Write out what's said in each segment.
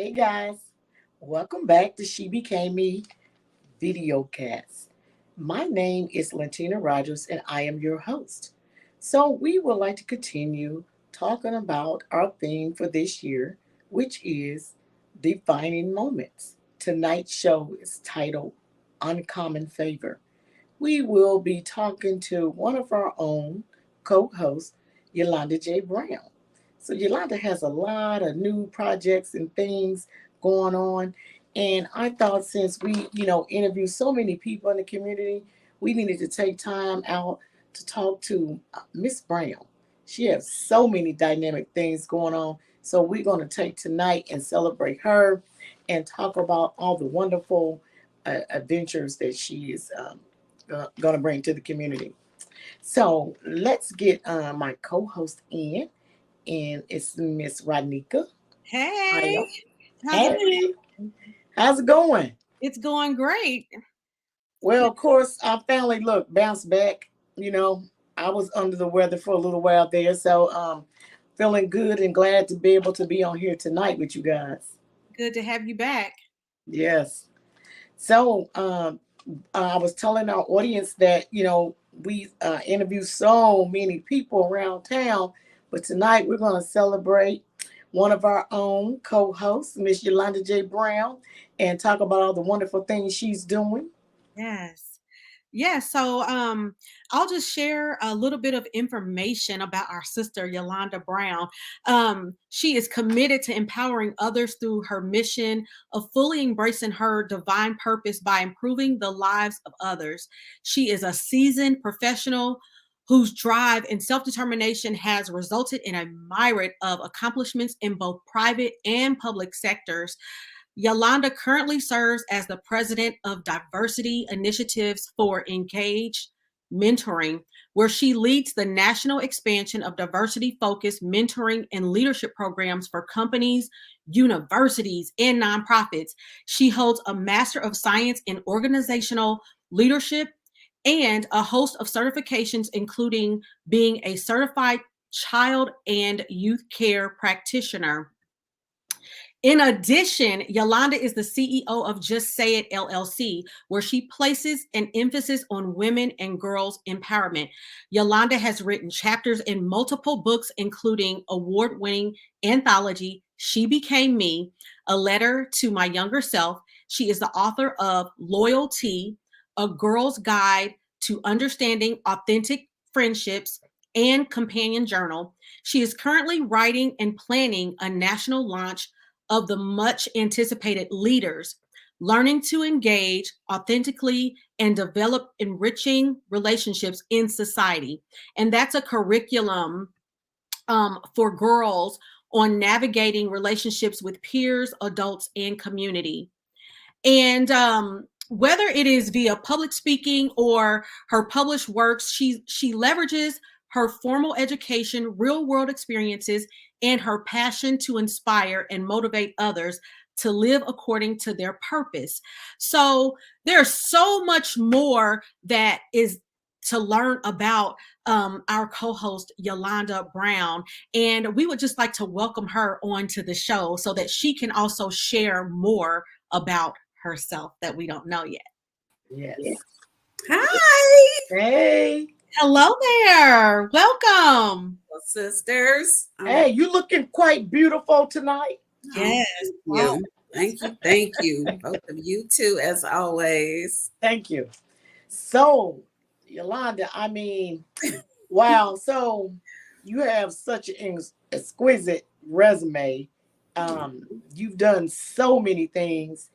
Hey guys, welcome back to She Became Me Videocast. My name is Lentina Rogers and I am your host. So, we would like to continue talking about our theme for this year, which is defining moments. Tonight's show is titled Uncommon Favor. We will be talking to one of our own co hosts, Yolanda J. Brown. So, Yolanda has a lot of new projects and things going on. And I thought since we, interview so many people in the community, we needed to take time out to talk to Miss Brown. She has so many dynamic things going on. So, we're going to take tonight and celebrate her and talk about all the wonderful adventures that she is going to bring to the community. So let's get my co-host in, and it's Miss Ronieka Hey, Howell. how's it? Hey, how's it going? It's going great. Well, of course, our family bounced back. You know, I was under the weather for a little while there, so feeling good and glad to be able to be on here tonight with you guys. Good to have you back. Yes. So I was telling our audience that we interview so many people around town, but tonight we're going to celebrate one of our own co-hosts, Miss Yolanda J. Brown, and talk about all the wonderful things she's doing. Yes. Yeah, so I'll just share a little bit of information about our sister Yolanda Brown. She is committed to empowering others through her mission of fully embracing her divine purpose by improving the lives of others. She is a seasoned professional whose drive and self-determination has resulted in a myriad of accomplishments in both private and public sectors. Yolanda currently serves as the president of diversity initiatives for Engage Mentoring, where she leads the national expansion of diversity focused mentoring and leadership programs for companies, universities, and nonprofits. She holds a Master of Science in Organizational Leadership and a host of certifications, including being a certified child and youth care practitioner. In addition, Yolanda is the CEO of Just Say It LLC, where she places an emphasis on women and girls empowerment. Yolanda has written chapters in multiple books, including award-winning anthology She Became Me, A Letter to My Younger Self. She is the author of Loyalty, A Girl's Guide to Understanding Authentic Friendships, and Companion Journal. She is currently writing and planning a national launch of the much anticipated Leaders, Learning to Engage Authentically and Develop Enriching Relationships in Society. And that's a curriculum for girls on navigating relationships with peers, adults, and community. And whether it is via public speaking or her published works, she leverages her formal education, real world experiences, and her passion to inspire and motivate others to live according to their purpose. So there's so much more that is to learn about our co-host Yolanda Brown, and we would just like to welcome her onto the show so that she can also share more about herself that we don't know yet. Yes. Hi, Hey. Hello there. Welcome. sisters. Hey, you looking quite beautiful tonight. Yes. Wow. Thank you. Thank you. Both of you too, as always. Thank you. So, Yolanda, wow. So, you have such an exquisite resume. You've done so many things,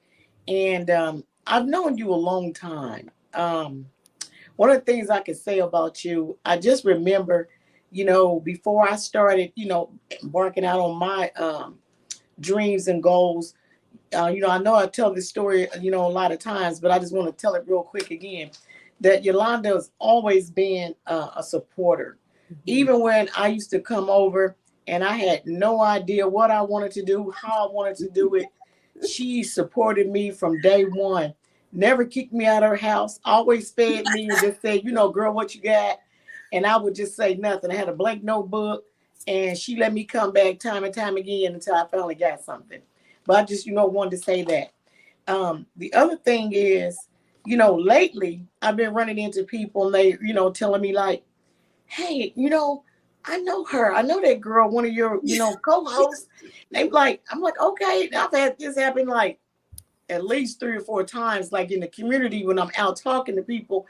and I've known you a long time. One of the things I can say about you, I just remember, before I started, embarking out on my dreams and goals. I know I tell this story, a lot of times, but I just want to tell it real quick again. That Yolanda has always been a supporter. Mm-hmm. Even when I used to come over and I had no idea what I wanted to do, how I wanted to do it, she supported me from day one. Never kicked me out of her house, always fed me and just said, girl, what you got? And I would just say nothing. I had a blank notebook and she let me come back time and time again until I finally got something. But I just, wanted to say that. The other thing is, lately I've been running into people and they, telling me like, hey, I know her. I know that girl, one of your, co-hosts. They like, I'm like, okay. I've had this happen like at least 3 or 4 times, like in the community when I'm out talking to people.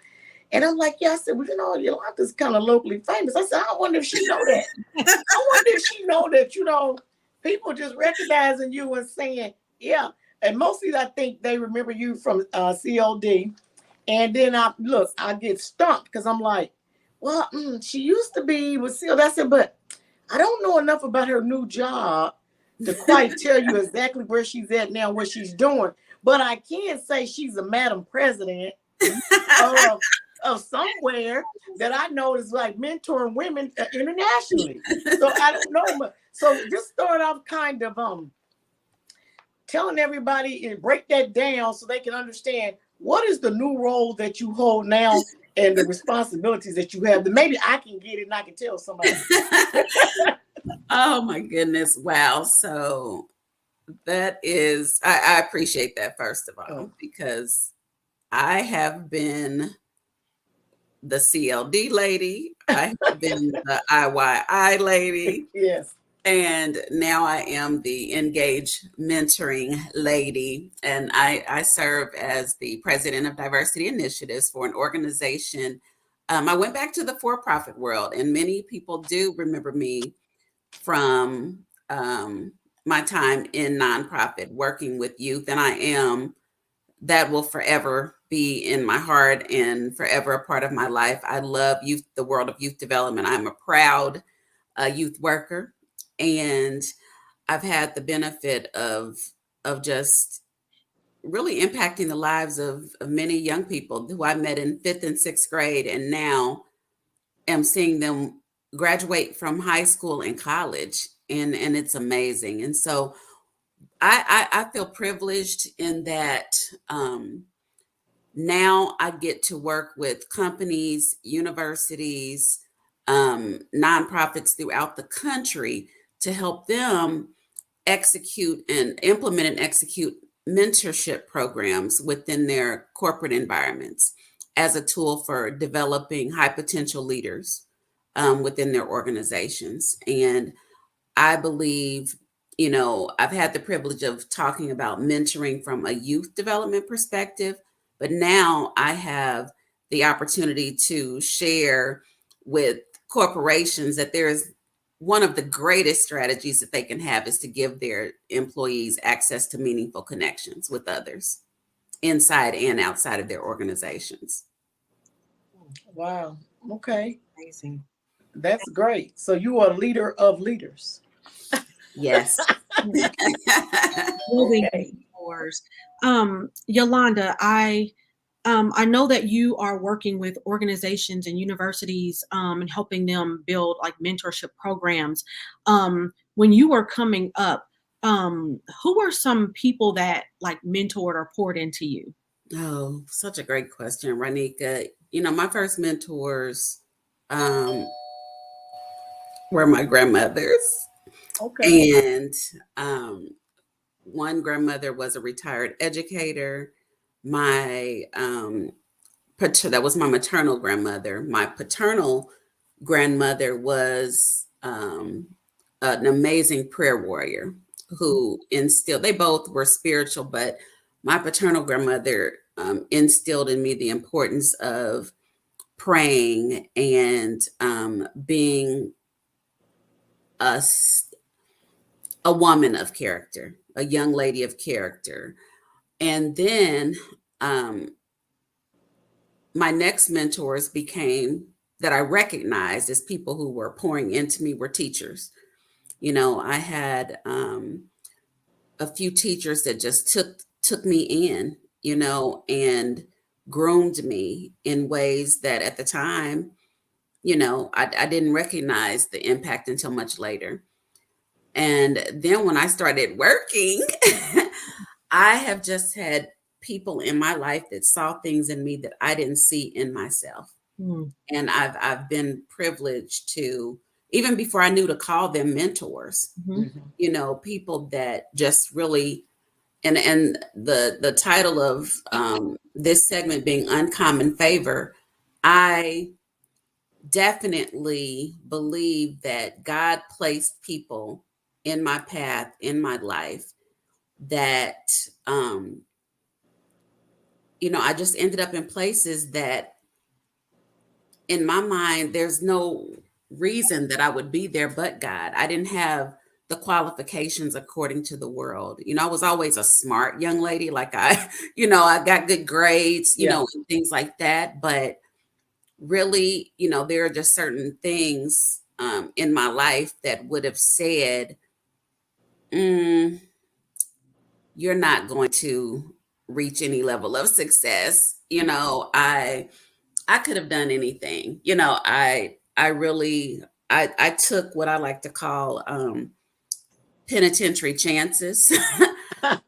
And I'm like, yeah, I said, well, Yolanda's kind of locally famous. I said, I wonder if she know that. I wonder if she know that, people just recognizing you and saying, yeah. And mostly I think they remember you from COD. And then I get stumped because I'm like, well, she used to be with COD. I said, but I don't know enough about her new job to quite tell you exactly where she's at now, what she's doing. But I can say she's a madam president of somewhere that I know is like mentoring women internationally. So I don't know. So just start off kind of telling everybody and break that down so they can understand what is the new role that you hold now and the responsibilities that you have. That maybe I can get it and I can tell somebody. Oh my goodness. Wow. So that is, I appreciate that first of all, because I have been the CLD lady. I have been the IYI lady. Yes. And now I am the Engage Mentoring lady. And I serve as the president of diversity initiatives for an organization. I went back to the for-profit world, and many people do remember me from my time in nonprofit working with youth. And that will forever be in my heart and forever a part of my life. I love youth, the world of youth development. I'm a proud youth worker, and I've had the benefit of just really impacting the lives of many young people who I met in 5th and 6th grade, and now am seeing them graduate from high school and college, and it's amazing. And so I feel privileged in that now I get to work with companies, universities, nonprofits throughout the country to help them execute and implement and execute mentorship programs within their corporate environments as a tool for developing high potential leaders within their organizations. And I believe, I've had the privilege of talking about mentoring from a youth development perspective, but now I have the opportunity to share with corporations that there is one of the greatest strategies that they can have is to give their employees access to meaningful connections with others inside and outside of their organizations. Wow. Okay. Amazing. That's great. So you are a leader of leaders. Yes. Moving Okay. mentors. Yolanda, I know that you are working with organizations and universities and helping them build like mentorship programs. When you were coming up, who were some people that like mentored or poured into you? Oh, such a great question, Ronieka. My first mentors were my grandmothers. Okay. And one grandmother was a retired educator. My that was my maternal grandmother. My paternal grandmother was an amazing prayer warrior who instilled, they both were spiritual, but my paternal grandmother instilled in me the importance of praying and being a woman of character, a young lady of character. And then my next mentors became that I recognized as people who were pouring into me were teachers. I had a few teachers that just took me in, and groomed me in ways that at the time, I didn't recognize the impact until much later. And then when I started working, I have just had people in my life that saw things in me that I didn't see in myself. And I've been privileged to, even before I knew to call them mentors, Mhm. people that just really and the title of this segment being Uncommon Favor, I definitely believe that God placed people in my path, in my life, that I just ended up in places that in my mind there's no reason that I would be there but God. I didn't have the qualifications according to the world. I was always a smart young lady. Like I, I got good grades, Yeah. and things like that. But really, there are just certain things in my life that would have said, mm, you're not going to reach any level of success. I could have done anything. I really I took what I like to call penitentiary chances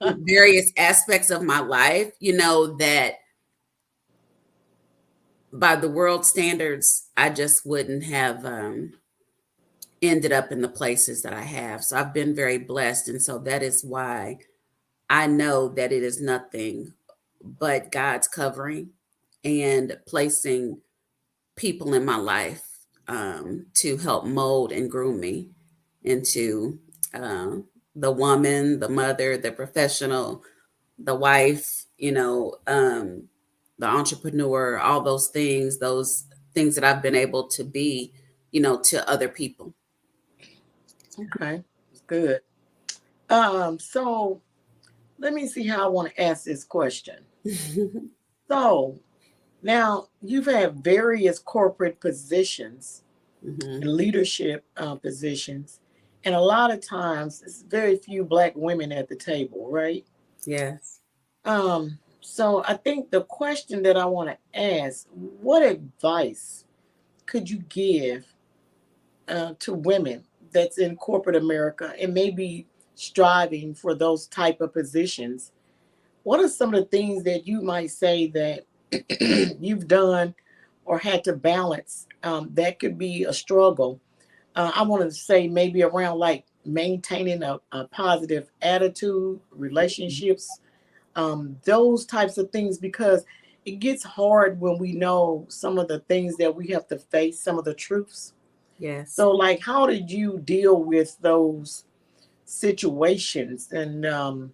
in various aspects of my life, that by the world standards, I just wouldn't have ended up in the places that I have. So I've been very blessed. And so that is why I know that it is nothing but God's covering and placing people in my life to help mold and groom me into the woman, the mother, the professional, the wife, the entrepreneur, all those things that I've been able to be, to other people. Okay, good. So let me see how I want to ask this question. So now you've had various corporate positions Hmm. and leadership positions, and a lot of times it's very few Black women at the table, right? Yes. So I think the question that I want to ask: what advice could you give to women that's in corporate America and maybe striving for those type of positions? What are some of the things that you might say that you've done or had to balance that could be a struggle? I want to say maybe around like maintaining a positive attitude, relationships, those types of things, because it gets hard when we know some of the things that we have to face, some of the truths. Yes. So, like, how did you deal with those situations and,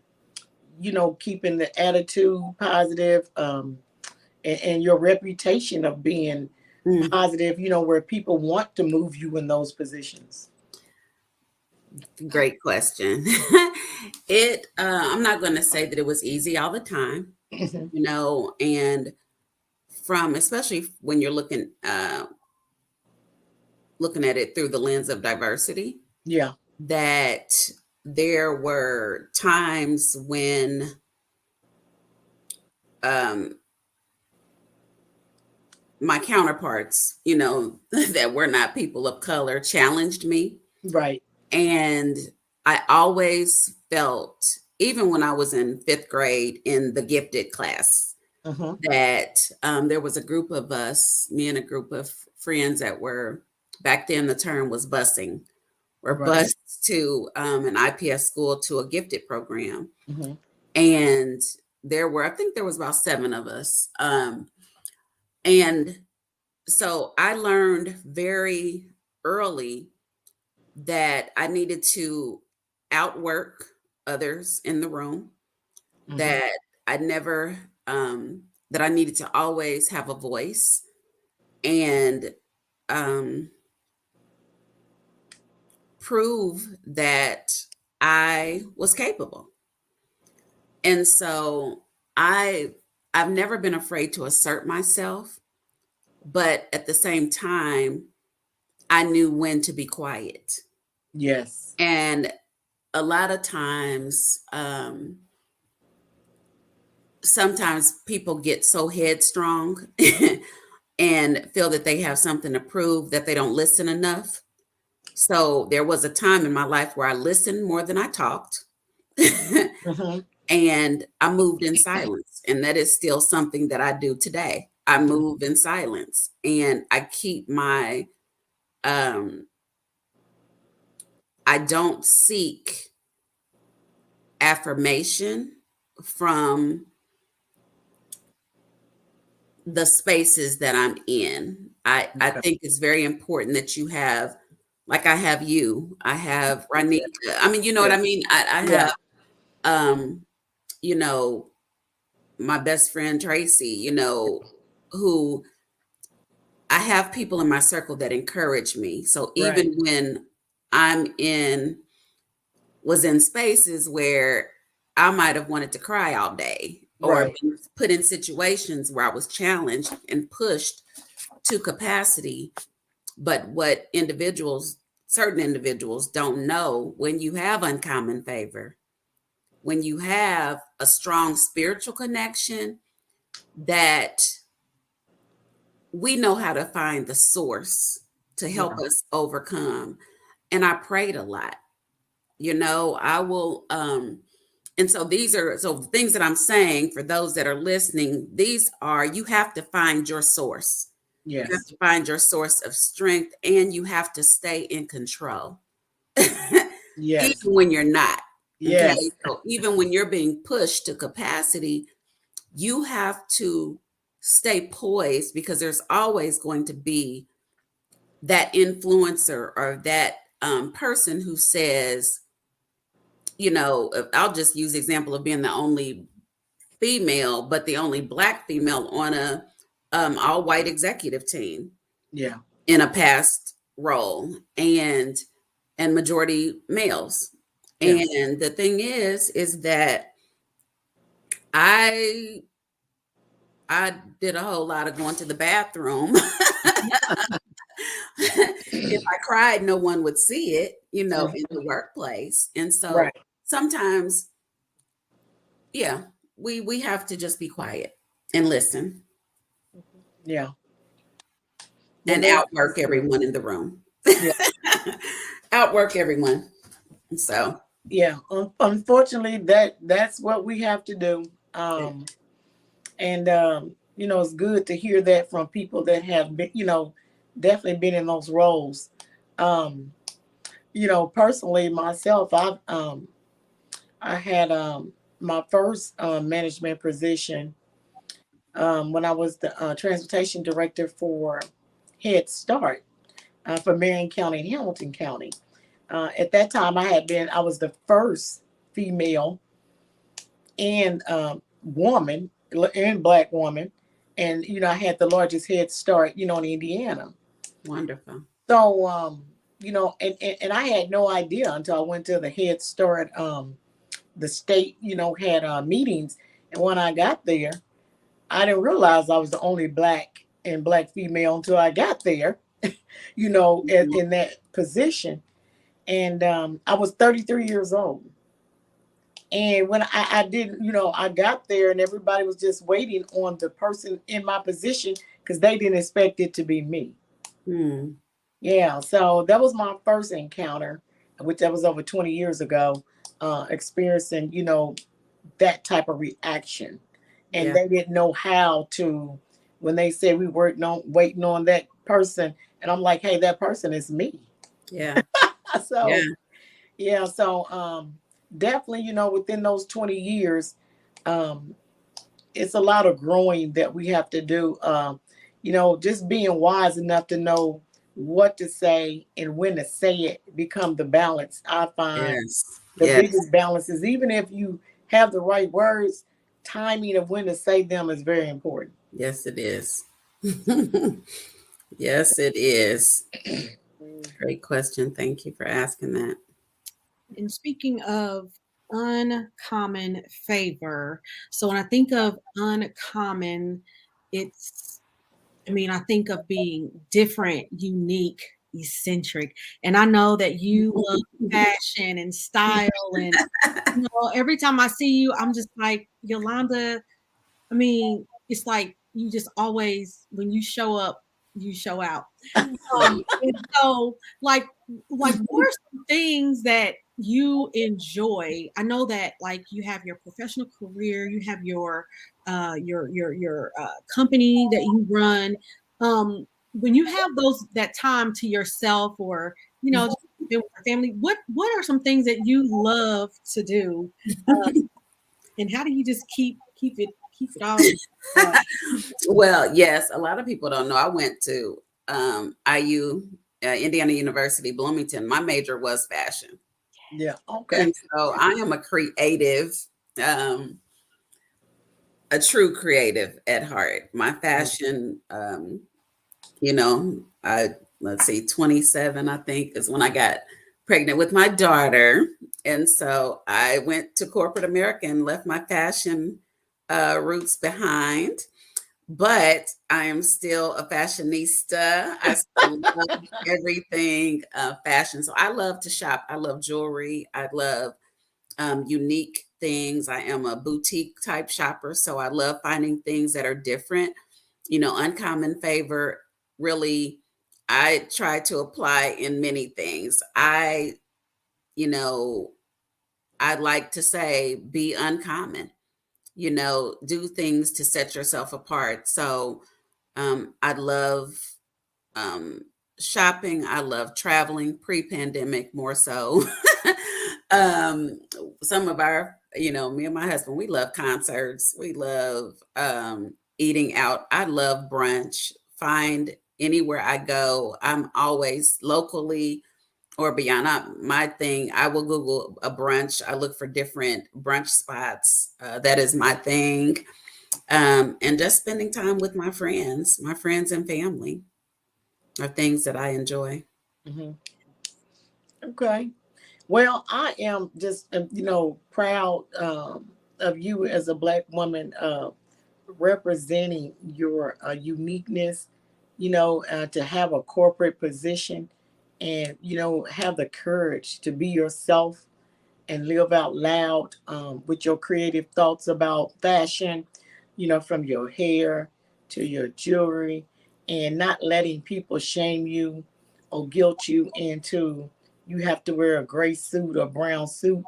keeping the attitude positive, and your reputation of being Mm, positive, where people want to move you in those positions? great question. I'm not going to say that it was easy all the time, Mhm. and from especially when you're looking at it through the lens of diversity, Yeah, that there were times when um, my counterparts, that were not people of color, challenged me. right. And I always felt, even when I was in fifth grade in the gifted class, Uh-huh. that there was a group of us, me and a group of friends that were, back then the term was busing, were Right. bused to an IPS school to a gifted program. Hmm. And I think there was about 7 of us. And so I learned very early that I needed to outwork others in the room, Hmm. that I never, that I needed to always have a voice and um, prove that I was capable. And so I, I've never been afraid to assert myself, but at the same time, I knew when to be quiet. Yes. And a lot of times, sometimes people get so headstrong and feel that they have something to prove that they don't listen enough. So there was a time in my life where I listened more than I talked. Hmm. And I moved in silence. And that is still something that I do today. I move in silence and I keep um, I don't seek affirmation. from the spaces that I'm in. I Okay. think it's very important that you have, like I have you, I have Ronieka. I mean, you know what Yeah. I mean? I Yeah. have, you know, my best friend Tracy, who I have people in my circle that encourage me. So Right. even when I'm in was in spaces where I might have wanted to cry all day or Right. been put in situations where I was challenged and pushed to capacity. But what certain individuals don't know, when you have uncommon favor, when you have a strong spiritual connection, that we know how to find the source to help Yeah. us overcome. And I prayed a lot. I will and so these are so things that I'm saying for those that are listening, these are, you have to find your source. You have Yes. to find your source of strength, and you have to stay in control. Even Yes. when you're not. Okay. Yes. So even when you're being pushed to capacity, you have to stay poised, because there's always going to be that influencer or that person who says, I'll just use the example of being the only female, but the only Black female on a all white executive team Yeah. in a past role, and majority males. Yeah. And the thing is that I I did a whole lot of going to the bathroom. If I cried, no one would see it, Mhm. in the workplace. And so Right. sometimes, yeah, we have to just be quiet and listen Yeah. Yeah. and That's outwork true. everyone in the room. Yeah. Outwork everyone. So, Yeah. Unfortunately, that's what we have to do. And it's good to hear that from people that have been, definitely been in those roles. Um, personally myself, I had my first management position when I was the transportation director for Head Start for Marion County and Hamilton County. At that time, I was the first female and woman and Black woman, and I had the largest Head Start, in Indiana. wonderful. So and I had no idea until I went to the Head Start. The state, had meetings, and when I got there, I didn't realize I was the only Black female until I got there, Mhm. in that position. And I was 33 years old. And when I didn't, I got there and everybody was just waiting on the person in my position because they didn't expect it to be me. Hmm. Yeah, so that was my first encounter, which that was over 20 years ago, experiencing, that type of reaction. And Yeah. they didn't know how to, when they said we were waiting on that person, and I'm like, hey, that person is me. Yeah. So Yeah. yeah, so definitely, within those 20 years, um, it's a lot of growing that we have to do. Just being wise enough to know what to say and when to say it become the balance. I find Yes. the Yes. biggest balance is, even if you have the right words, timing of when to say them is very important. Yes, it is. Yes, it is. Great question. Thank you for asking that. And speaking of uncommon favor, so when I think of uncommon, it's, I think of being different, unique, eccentric. And I know that you love fashion and style. And, every time I see you, I'm just like, Yolanda, it's like you just always, when you show up, you show out. And so, what are some things that you enjoy? I know that, like, you have your professional career, you have your company that you run. When you have that time to yourself, or just being with your family, what are some things that you love to do? And how do you just keep it all up? Well, yes, a lot of people don't know. I went to IU, Indiana University, Bloomington. My major was fashion. Yeah. Okay. And so I am a creative, um, a true creative at heart. My fashion, I let's see, 27, I think, is when I got pregnant with my daughter. And so I went to corporate America and left my fashion roots behind. But I am still a fashionista. I still love everything fashion. So I love to shop. I love jewelry. I love unique things. I am a boutique type shopper. So I love finding things that are different, uncommon favor. Really, I try to apply in many things. You know, I like to say be uncommon, do things to set yourself apart. So I love um, shopping. I love traveling pre-pandemic more so. um, some of our, me and my husband, we love concerts. We love eating out. I love brunch. Find anywhere I go, I'm always locally or beyond. My thing, I will Google a brunch. I look for different brunch spots. That is my thing. And just spending time with my friends and family are things that I enjoy. Hmm. Okay. Well, I am just, proud of you as a Black woman representing your uniqueness, to have a corporate position and, have the courage to be yourself and live out loud with your creative thoughts about fashion, from your hair to your jewelry, and not letting people shame you or guilt you into you have to wear a gray suit or brown suit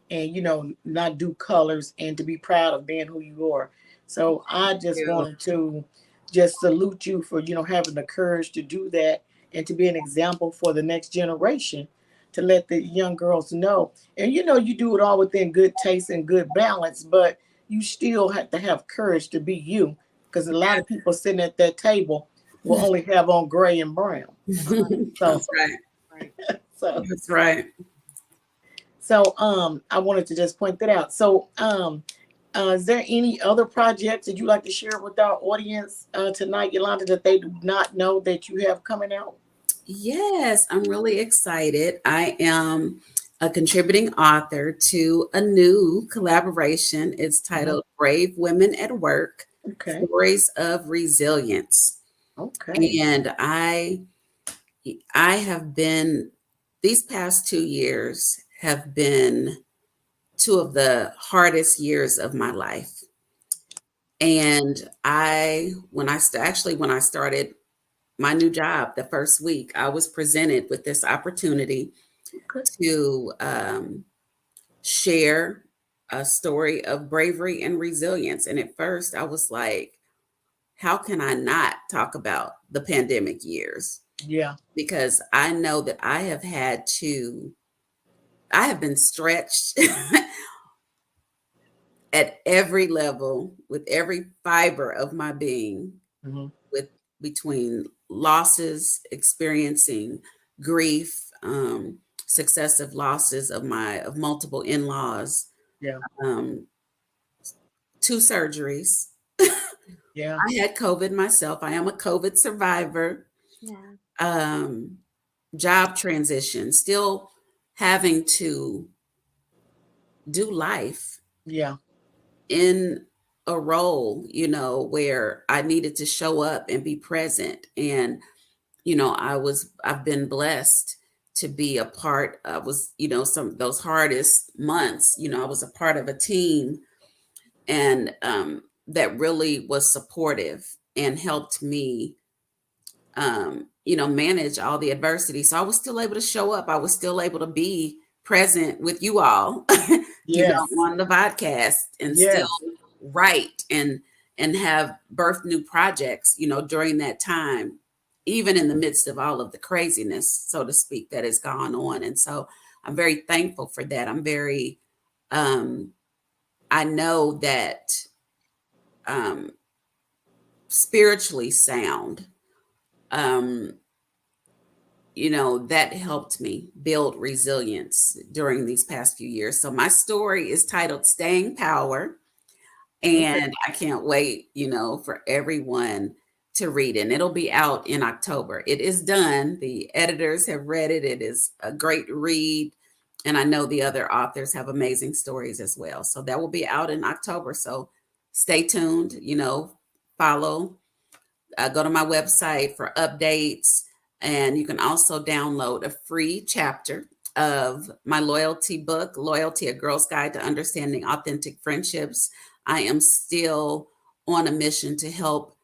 and not do colors and to be proud of being who you are. So I just You. wanted to just salute you for having the courage to do that and to be an example for the next generation to let the young girls know. And you do it all within good taste and good balance, but you still have to have courage to be you because a lot of people sitting at that table will only have on gray and brown. So That's right. Right. so That's right. I wanted to just point that out. Is there any other projects that you like to share with our audience tonight, Yolanda, that they do not know that you have coming out? Yes, I'm really excited. I am a contributing author to a new collaboration. It's Mhm. titled Brave Women at Work: Okay. Stories of Resilience. Okay. And I have been, these past 2 years have been two of the hardest years of my life. And when I started my new job the first week, I was presented with this opportunity Okay. to share a story of bravery and resilience. And at first, I was like, how can I not talk about the pandemic years? Yeah. Because I know that I have been stretched at every level with every fiber of my being, Hmm. with between losses, experiencing grief, successive losses of multiple in-laws, Yeah. um, two surgeries. Yeah. I had COVID myself. I am a COVID survivor. Yeah. Um, Job transition, still having to do life Yeah. in a role, where I needed to show up and be present. And, I've been blessed to be a part. I was, some of those hardest months, I was a part of a team and that really was supportive and helped me manage all the adversity. So I was still able to show up. I was still able to be present with you all, Yes. on the podcast and still Yes. write and have birth new projects, during that time, even in the midst of all of the craziness, so to speak, that has gone on. And so I'm very thankful for that. I'm very I know that um, spiritually sound, um, that helped me build resilience during these past few years. So my story is titled Staying Power. Okay. And I can't wait, for everyone to read it. And it'll be out in October. It is done. The editors have read it. It is a great read. And I know the other authors have amazing stories as well. So that will be out in October. So stay tuned, follow, go to my website for updates. And you can also download a free chapter of my loyalty book, Loyalty, A Girl's Guide to Understanding Authentic Friendships. I am still on a mission to help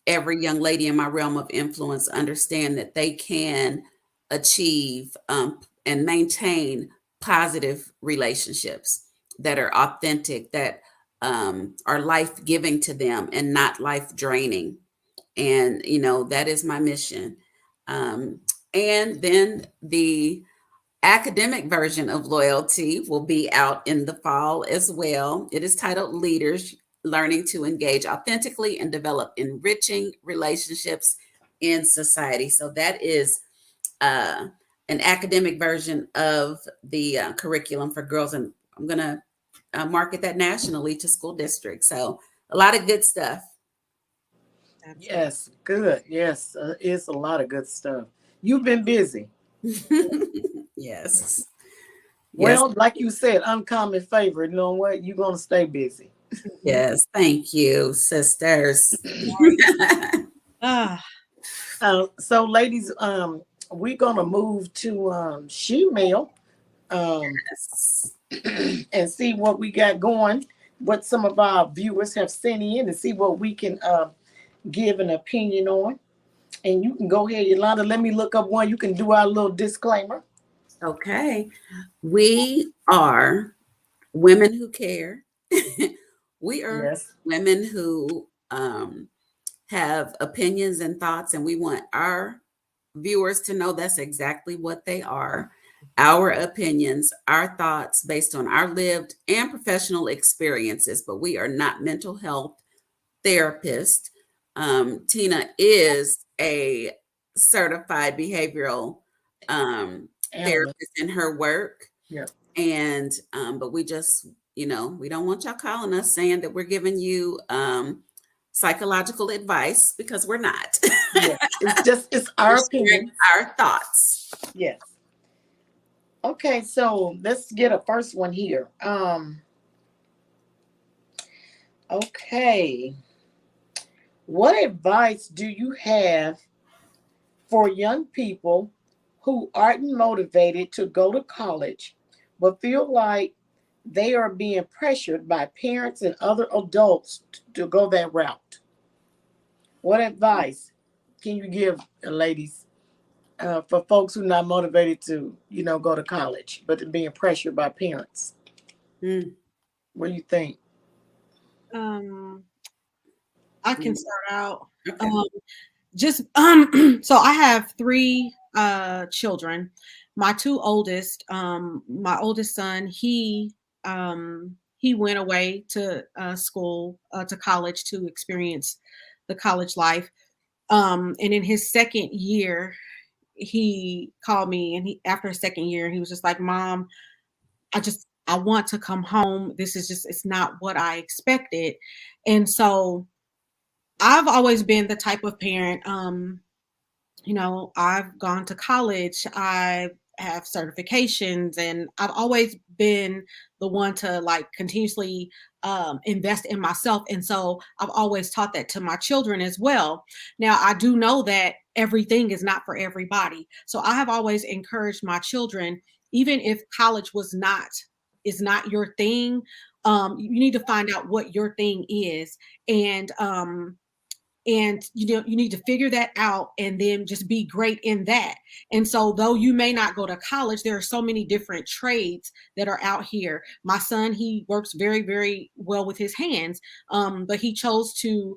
every young lady in my realm of influence understand that they can achieve and maintain positive relationships that are authentic, that are life giving to them and not life draining. And, that is my mission. Um, and then the academic version of Loyalty will be out in the fall as well. It is titled Leaders Learning to Engage Authentically and Develop Enriching Relationships in Society. So that is uh, an academic version of the curriculum for girls. And I'm going to market that nationally to school districts. So a lot of good stuff. Absolutely. Yes, good. Yes, it's a lot of good stuff. You've been busy. Yes. Yes. Well, like you said, uncommon favor. You know what? You're going to stay busy. Mhm. Yes. Thank you, sisters. Ah, So, ladies, we're going to move to Shemale Yes. and see what we got going, what some of our viewers have sent in, and see what we can give an opinion on. And you can go ahead, Yolanda. Let me look up one. You can do our little disclaimer. Okay. We are women who care. We are Yes. women who have opinions and thoughts, and we want our viewers to know that's exactly what they are. Our opinions, our thoughts based on our lived and professional experiences, but we are not mental health therapists. Tina is a certified behavioral Analyst. therapist in her work. Yeah. And but we just, we don't want y'all calling us saying that we're giving you psychological advice, because we're not. Yeah. It's We're our sharing opinion. our thoughts. Yes. Okay, so let's get a first one here. Okay. What advice do you have for young people who aren't motivated to go to college but feel like they are being pressured by parents and other adults to go that route? What advice can you give, ladies, for folks who are not motivated to, go to college but being pressured by parents? Mm, What do you think? um, I can mm, start out. okay. Um, just so I have three children. My oldest son, he went away to school to college to experience the college life. And in his second year, he called me, and he after his second year, he was just like, "Mom, I want to come home. This is just it's not what I expected." And so I've always been the type of parent, I've gone to college, I have certifications, and I've always been the one to like continuously invest in myself. And so I've always taught that to my children as well. Now, I do know that everything is not for everybody. So I have always encouraged my children, even if college is not your thing, you need to find out what your thing is. And you need to figure that out and then just be great in that. And so though you may not go to college, there are so many different trades that are out here. My son, he works very, very well with his hands, but he chose to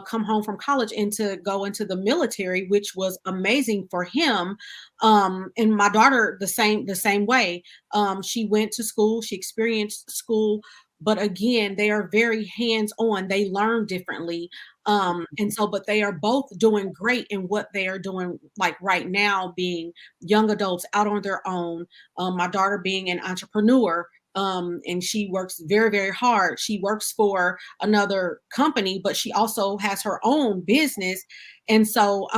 come home from college and to go into the military, which was amazing for him. And my daughter the same way. She went to school, she experienced school, but again, they are very hands-on. They learn differently. And so, but they are both doing great in what they are doing, like right now, being young adults out on their own. My daughter being an entrepreneur, and she works very, very hard. She works for another company, but she also has her own business. And so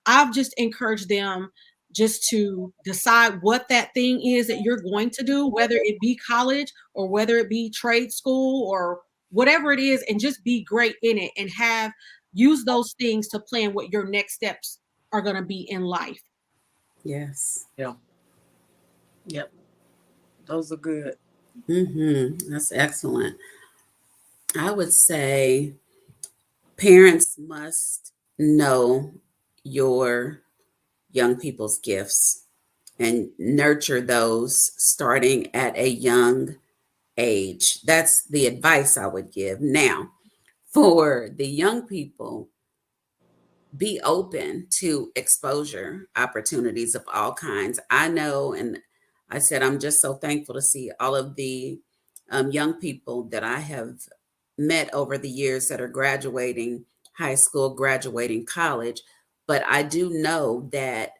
I've just encouraged them just to decide what that thing is that you're going to do, whether it be college or whether it be trade school or whatever it is, and just be great in it and have use those things to plan what your next steps are going to be in life. Yes. Yeah. Yep. Those are good. That's excellent. I would say parents must know your young people's gifts and nurture those starting at a young age. That's the advice I would give. Now, for the young people, be open to exposure opportunities of all kinds. I know, and I said, I'm just so thankful to see all of the young people that I have met over the years that are graduating high school, graduating college. But I do know that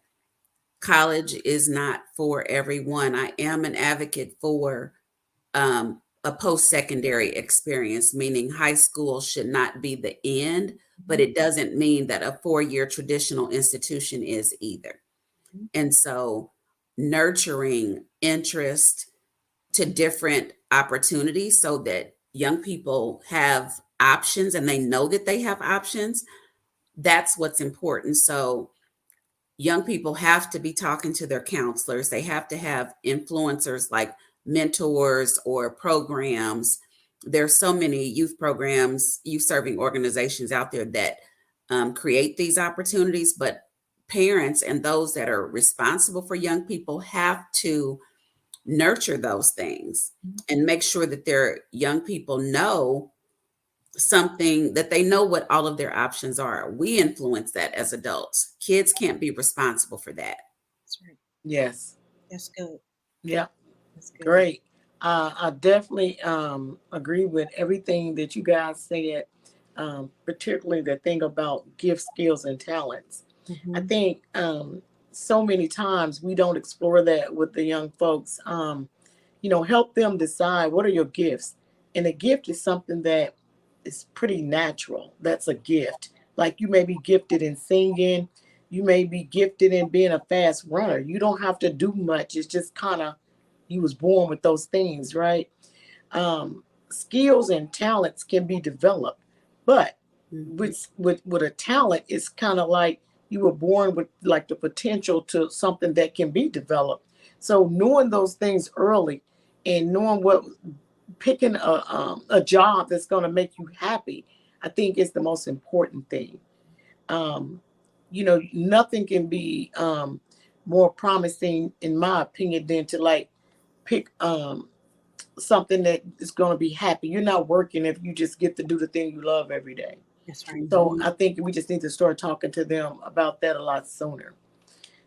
college is not for everyone. I am an advocate for a post secondary experience, meaning high school should not be the end, but it doesn't mean that a 4-year traditional institution is either. And so, nurturing interest to different opportunities so that young people have options and they know that they have options, that's what's important. So, young people have to be talking to their counselors. They have to have influencers like mentors or programs. There's so many youth programs, youth serving organizations out there that create these opportunities, but parents and those that are responsible for young people have to nurture those things and make sure that their young people know something, that they know what all of their options are. We influence that as adults. Kids can't be responsible for that. That's right. Yes. That's good. Yeah. That's good. Great. I definitely agree with everything that you guys said, particularly the thing about gift, skills, and talents. I Mhm. think so many times we don't explore that with the young folks. Help them decide what are your gifts. And a gift is something that is pretty natural. That's a gift. Like you may be gifted in singing, you may be gifted in being a fast runner. You don't have to do much. It's just kind of you was born with those things, right? Skills and talents can be developed, but Mhm. with a talent, it's kind of like you were born with like the potential to something that can be developed. So knowing those things early and knowing what picking a job that's going to make you happy, I think is the most important thing. Um, Nothing can be more promising, in my opinion, than to like pick something that is going to be happy. You're not working if you just get to do the thing you love every day. That's right. So Mhm. I think we just need to start talking to them about that a lot sooner.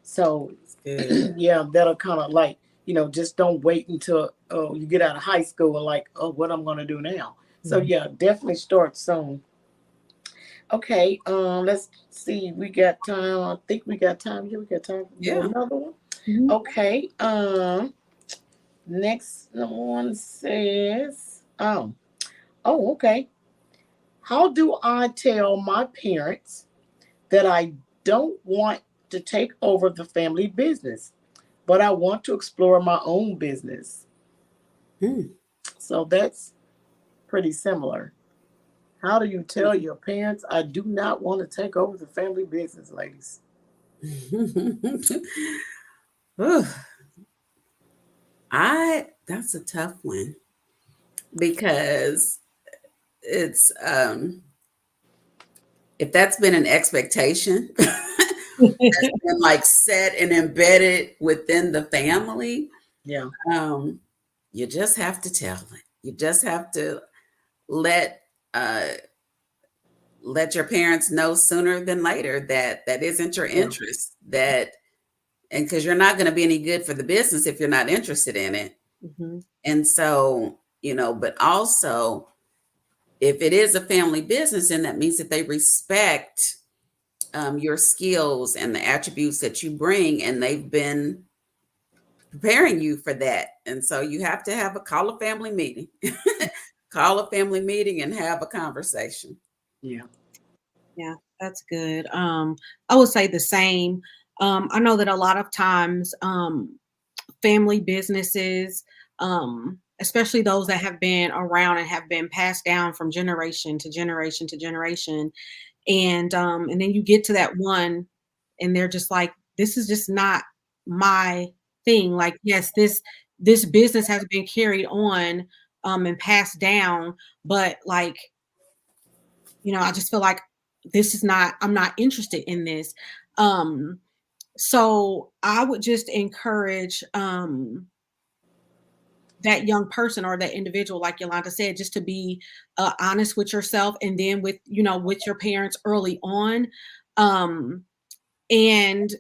So It's good. yeah, that'll kind of like, just don't wait until you get out of high school and like, oh, what I'm going to do now. So Mhm. yeah, definitely start soon. Okay, let's see. We got time. I think we got time. Yeah, we got time for Yeah. another one. Mhm. Okay. Next one says, okay. How do I tell my parents that I don't want to take over the family business, but I want to explore my own business? Mm. So that's pretty similar. How do you tell your parents I do not want to take over the family business, ladies? Ooh, that's a tough one because it's if that's been an expectation that's been like set and embedded within the family, Yeah. um, you just have to tell it. You just have to let uh, let your parents know sooner than later that that isn't your Yeah. interest. That because you're not going to be any good for the business if you're not interested in it. Mhm. And so, but also if it is a family business, then that means that they respect your skills and the attributes that you bring, and they've been preparing you for that. And so you have to call a family meeting, call a family meeting and have a conversation. Yeah. Yeah, that's good. I would say the same. I know that a lot of times, family businesses, especially those that have been around and have been passed down from generation to generation to generation, and then you get to that one, and they're just like, "This is just not my thing." Like, yes, this business has been carried on, and passed down, but like, I just feel like this is not, I'm not interested in this. Um, so I would just encourage that young person or that individual, like Yolanda said, just to be honest with yourself, and then with, with your parents early on. Um, and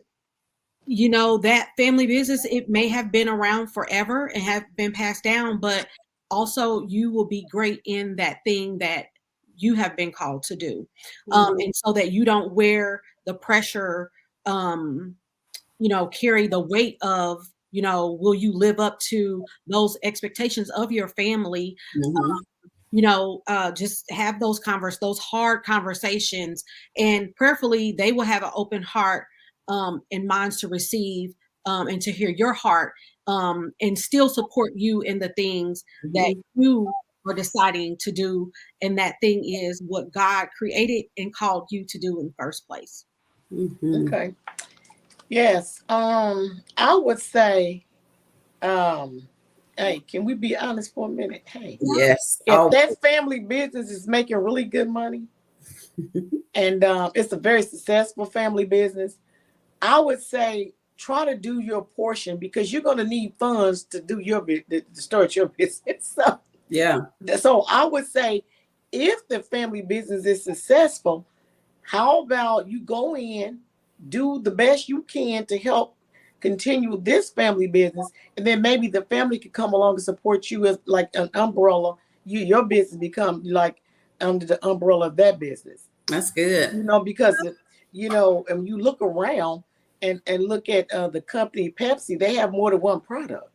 that family business, it may have been around forever and have been passed down, but also you will be great in that thing that you have been called to do. And so that you don't wear the pressure, carry the weight of, will you live up to those expectations of your family? Mhm. Just have those hard conversations, and prayerfully they will have an open heart, and minds to receive, and to hear your heart, and still support you in the things that Mhm. you are deciding to do. And that thing is what God created and called you to do in the first place. Mhm. Okay. Yes. I would say, hey, can we be honest for a minute? Hey, Yes. if that family business is making really good money and it's a very successful family business, I would say try to do your portion, because you're going to need funds to do to start your business. Yeah. So I would say, if the family business is successful, how about you go in, do the best you can to help continue this family business, and then maybe the family could come along and support you as like an umbrella. Your business become like under the umbrella of that business. That's good. Because and you look around and look at the company Pepsi, they have more than one product.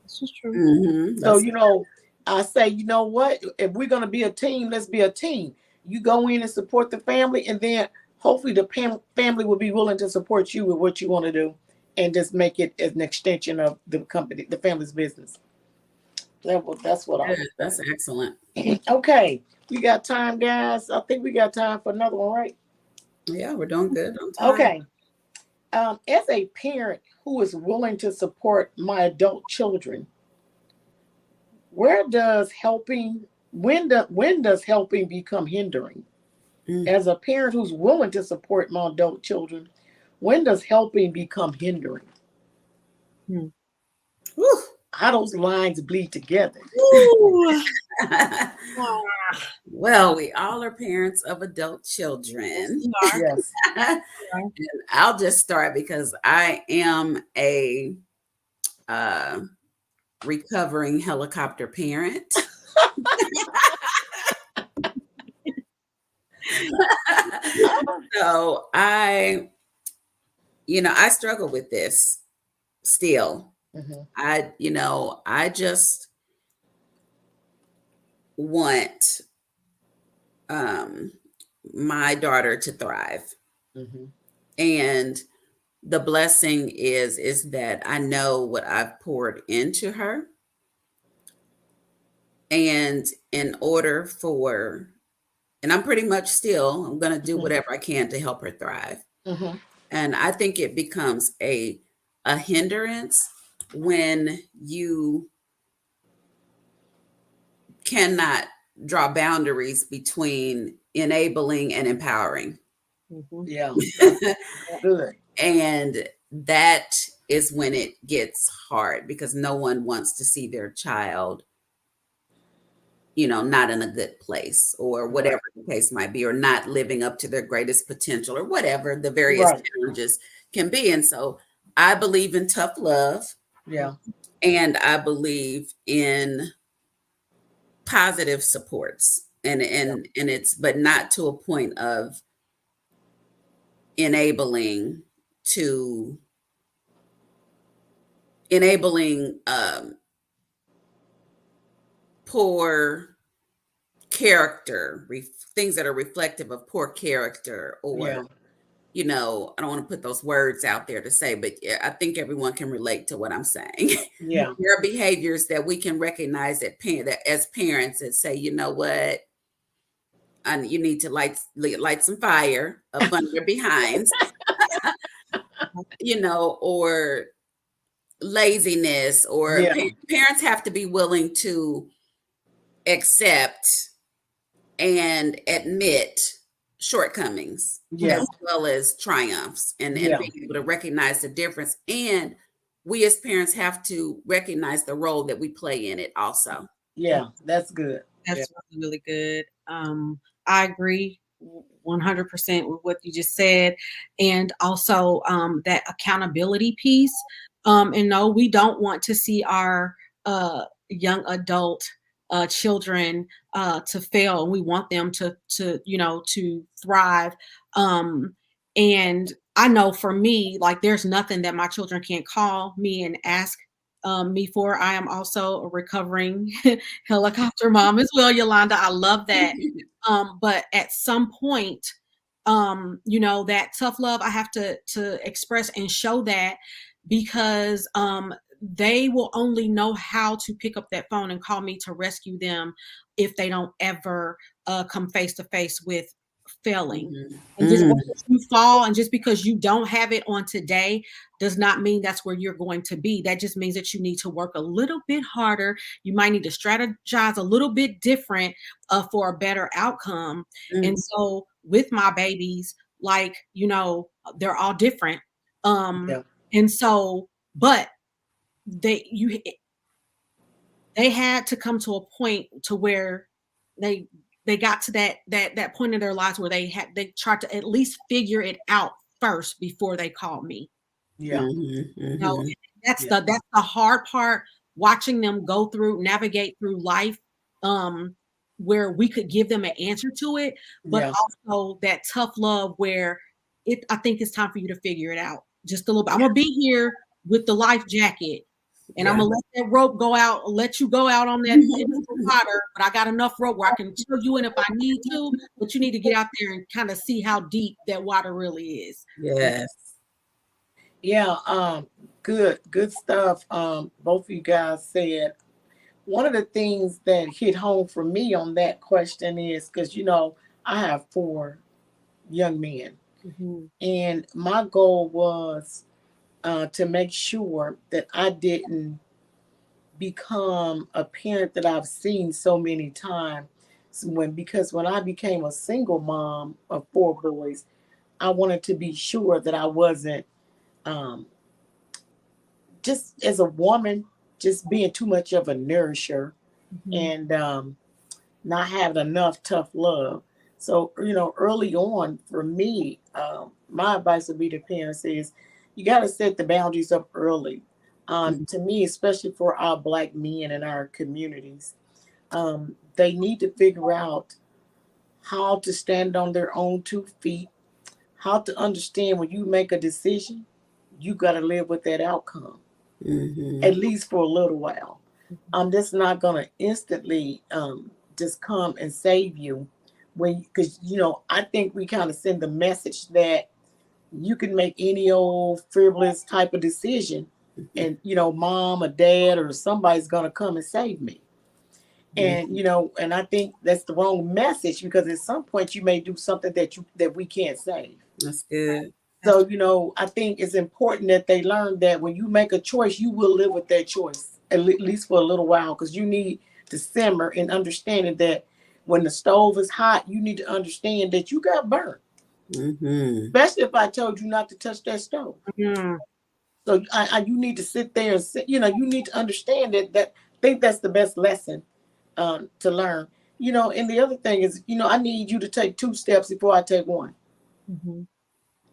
This is true. Mhm. So, That's I say, you know what? If we're going to be a team, let's be a team. You go in and support the family, and then hopefully the family will be willing to support you with what you want to do, and just make it as an extension of the company, the family's business. That's what I good. would That's say. excellent. Okay. We got time, guys. I think we got time for another one, right? Yeah, we're doing good on time. Okay. As a parent who is willing to support my adult children, where does helping when does helping become hindering? Mm. As a parent who's willing to support my adult children, when does helping become hindering? Hmm. Whew. How those lines bleed together. Ooh. Well, we all are parents of adult Yes, children. we are. Yes. And I'll just start because I am a uh, recovering helicopter parent. So I struggle with this still. Mhm. I just want um, my daughter to thrive. Mhm. And the blessing is that I know what I've poured into her. And in order for, and I'm pretty much still, I'm going to do Mhm. whatever I can to help her thrive. Mhm. And I think it becomes a hindrance when you cannot draw boundaries between enabling and empowering. Mhm. Yeah. That's good. And that is when it gets hard, because no one wants to see their child, not in a good place, or Right. whatever the case might be, or not living up to their greatest potential, or whatever the various Right. challenges can be. And so I believe in tough love, Yeah. and I believe in positive supports, and it's, but not to a point of enabling to enabling poor character, things that are reflective of poor character, or Yeah. I don't want to put those words out there to say, but I think everyone can relate to what I'm saying. Yeah. There are behaviors that we can recognize that as parents, and say, you know what, and you need to light some fire up on your behinds, or laziness, or Yeah. parents have to be willing to accept and admit shortcomings Yeah. as well as triumphs, and Yeah. being able to recognize the difference. And we as parents have to recognize the role that we play in it also. Yeah. That's good. Yeah. That's really, really good. I agree 100% with what you just said. And also that accountability piece. And no, we don't want to see our young adult children to fail. And we want them to thrive. And I know for me, like there's nothing that my children can't call me and ask me for. I am also a recovering helicopter mom as well, Yolanda. I love that. But at some point, that tough love I have to express and show that, because they will only know how to pick up that phone and call me to rescue them if they don't ever come face to face with failing. And just because you fall, and just because you don't have it on today, does not mean that's where you're going to be. That just means that you need to work a little bit harder. You might need to strategize a little bit different for a better outcome. And so with my babies, like, they're all different. Yeah. And so, but they had to come to a point to where they got to that point in their lives where they tried to at least figure it out first before they called me. Yeah. No, that's Yeah. the hard part, watching them navigate through life, where we could give them an answer to it, but Yeah. also that tough love where I think it's time for you to figure it out just a little bit. I'm gonna be here with the life jacket, and I'm Yeah. gonna let that rope go out, let you go out on that into the water, but I got enough rope where I can chill you in if I need to, but you need to get out there and kind of see how deep that water really is. Yes. Yeah. Good stuff. Both of you guys said. One of the things that hit home for me on that question is because I have 4 young men, and my goal was to make sure that I didn't become a parent that I've seen so many times. Because when I became a single mom of 4 boys, I wanted to be sure that I wasn't um, just as a woman, just being too much of a nourisher, and not having enough tough love. So, early on for me, my advice would be to parents is you got to set the boundaries up early. To me, especially for our Black men in our communities, they need to figure out how to stand on their own 2 feet, how to understand when you make a decision, you got to live with that outcome, at least for a little while. I'm just not going to instantly just come and save you because I think we kind of send the message that you can make any old frivolous type of decision, and mom or dad or somebody's going to come and save me. And and I think that's the wrong message, because at some point you may do something that we can't save. That's good. So, I think it's important that they learn that when you make a choice, you will live with that choice at least for a little while, because you need to simmer and understanding that when the stove is hot, you need to understand that you got burnt. Especially if I told you not to touch that stove. So you need to sit there and you need to understand that I think that's the best lesson to learn. And the other thing is, I need you to take 2 steps before I take one.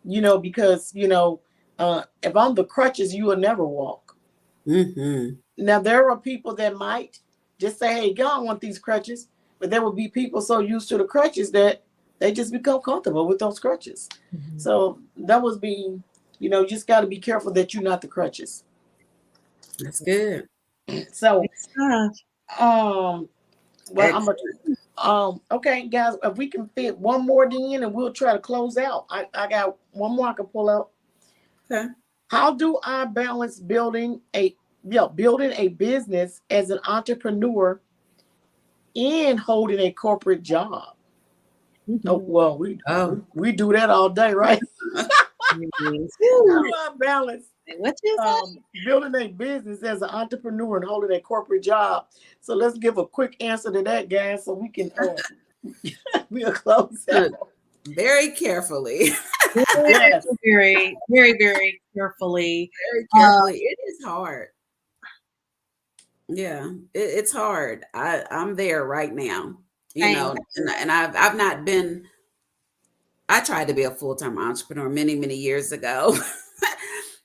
Because if I'm the crutches, you will never walk. Now there are people that might, just say, hey, y'all want these crutches. But there will be people so used to the crutches that they just become comfortable with those crutches. Mhm. So that was being, you just got to be careful that you're not the crutches. That's good. So, Uh, um, well, I'm Excellent. okay, guys, if we can fit one more in and we'll try to close out. I got one more I can pull out. Okay. How do I balance building a business as an entrepreneur and holding a corporate job? Oh, mhm. well, we Oh, we do that all day, right? Yes. How Woo. do I balance What you building a business as an entrepreneur and holding a corporate job? So let's give a quick answer to that, guys, so we can we'll close out. very carefully. say? Yes. Very, very, very carefully. Very Uh, carefully. It is hard. Yeah, it's hard. I'm there right now, Same. and I've not been. I tried to be a full-time entrepreneur many years ago,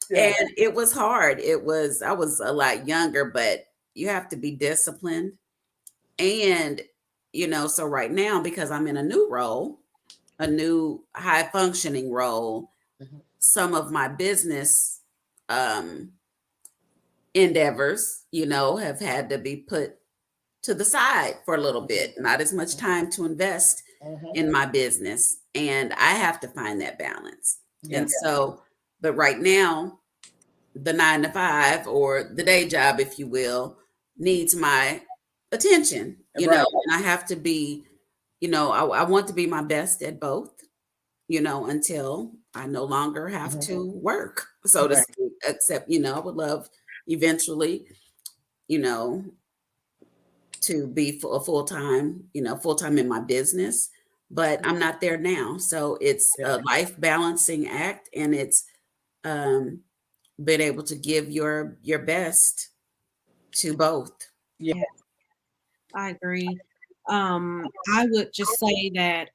Yeah. and it was hard. I was a lot younger, but you have to be disciplined, and so right now because I'm in a new role, a new high functioning role, Mhm. some of my business um endeavors, have had to be put to the side for a little bit, not as much time to invest Mhm. in my business. And I have to find that balance. Yeah. And so, but right now, the 9 to 5 or the day job, if you will, needs my attention, Right. and I have to be, I want to be my best at both, until I no longer have Mhm. to work, so to Right. speak, except, I would love eventually, you know, to be full time in my business, but I'm not there now. So it's Yeah. a life balancing act, and it's um, being able to give your best to both. Yeah. Yeah, I agree. I would just say that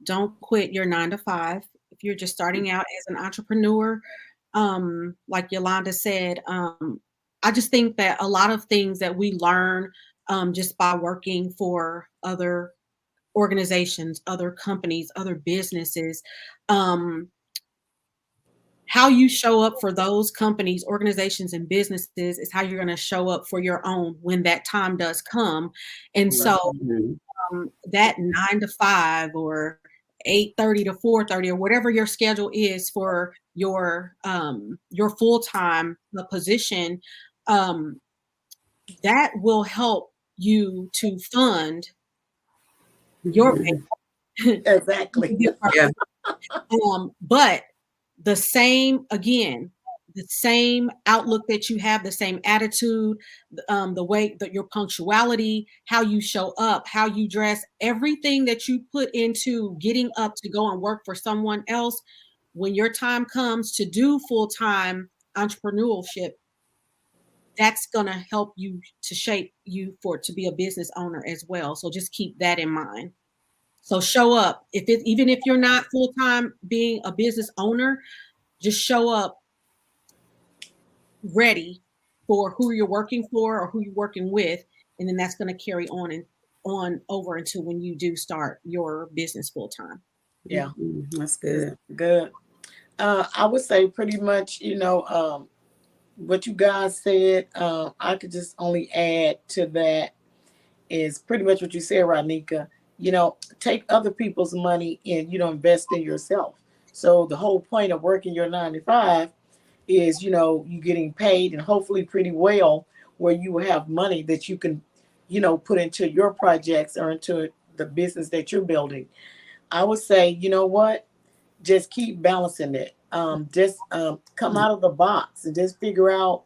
don't quit your 9 to 5 if you're just starting out as an entrepreneur. Like Yolanda said, I just think that a lot of things that we learn just by working for other organizations, other companies, other businesses, um, how you show up for those companies, organizations, and businesses is how you're going to show up for your own when that time does come. And Right. so Mhm. that 9 to 5 or 8:30 to 4:30 or whatever your schedule is for your full-time position, um, that will help you to fund your Mhm. Exactly. Yeah. but the same again, the same outlook that you have, the same attitude, the way that your punctuality, how you show up, how you dress, everything that you put into getting up to go and work for someone else, when your time comes to do full-time entrepreneurship, that's going to help you to shape you for to be a business owner as well. So just keep that in mind. So show up. Even if you're not full-time being a business owner, just show up ready for who you're working for or who you're working with, and then that's going to carry on and on over until when you do start your business full time. Yeah. Mhm. That's It's good. good. I would say pretty much, what you guys said. I could just only add to that is pretty much what you said, Ronika. Take other people's money and invest in yourself. So the whole point of working your 9 to 5 is you getting paid and hopefully pretty well, where you will have money that you can put into your projects or into the business that you're building. I would say, what, just keep balancing it. Just come out of the box and just figure out,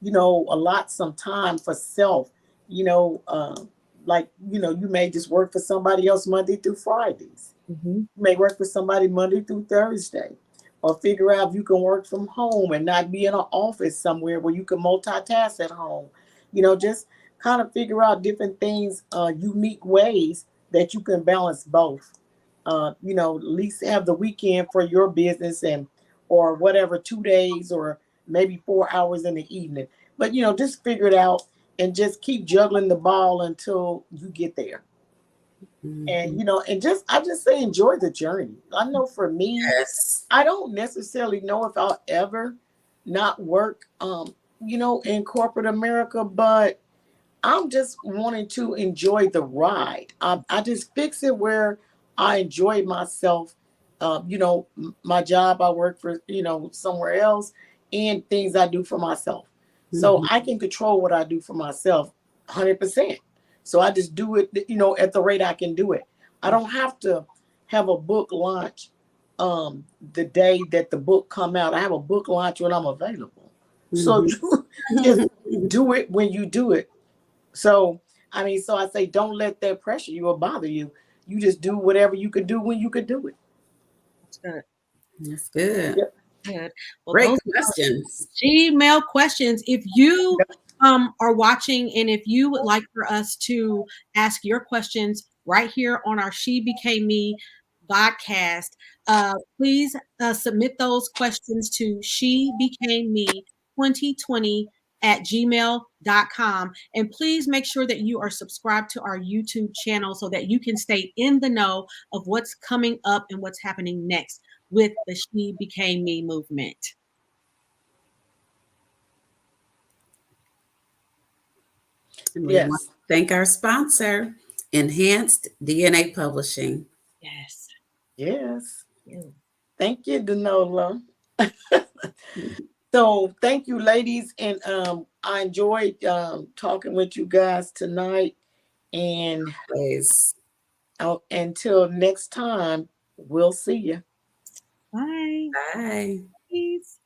allot some time for self. You know, like you may just work for somebody else Monday through Fridays. Mm-hmm. You may work for somebody Monday through Thursday, or figure out if you can work from home and not be in an office somewhere where you can multitask at home. Just kind of figure out different things, unique ways that you can balance both. At least have the weekend for your business and or whatever, 2 days or maybe 4 hours in the evening. But just figure it out and just keep juggling the ball until you get there. And Mhm. you know, and just I just say enjoy the journey. I know for me, Yes. I don't necessarily know if I'll ever not work you know, in corporate America, but I'm just wanting to enjoy the ride. I just fix it where I enjoy myself. You know, my job, I work for, you know, somewhere else, and things I do for myself. So Mhm. I can control what I do for myself 100%. So I just do it, you know, at the rate I can do it. I don't have to have a book launch the day that the book come out. I have a book launch when I'm available. So Mhm. just do it when you do it. So, I mean, so I say, don't let that pressure you or bother you. You just do whatever you could do when you could do it. That's good. That's good. Yep. Good. Well, Great those questions. Gmail questions. If you Yep. are watching and if you would like for us to ask your questions right here on our She Became Me podcast, please submit those questions to She Became Me 2020 at gmail.com. And please make sure that you are subscribed to our YouTube channel so that you can stay in the know of what's coming up and what's happening next with the She Became Me movement. And we want Yes. to thank our sponsor, Enhanced DNA Publishing. Yes. Yes. You. Thank you, Denola. So thank you, ladies. And I enjoyed talking with you guys tonight. And Please. until next time, we'll see you. Bye. Bye. Peace.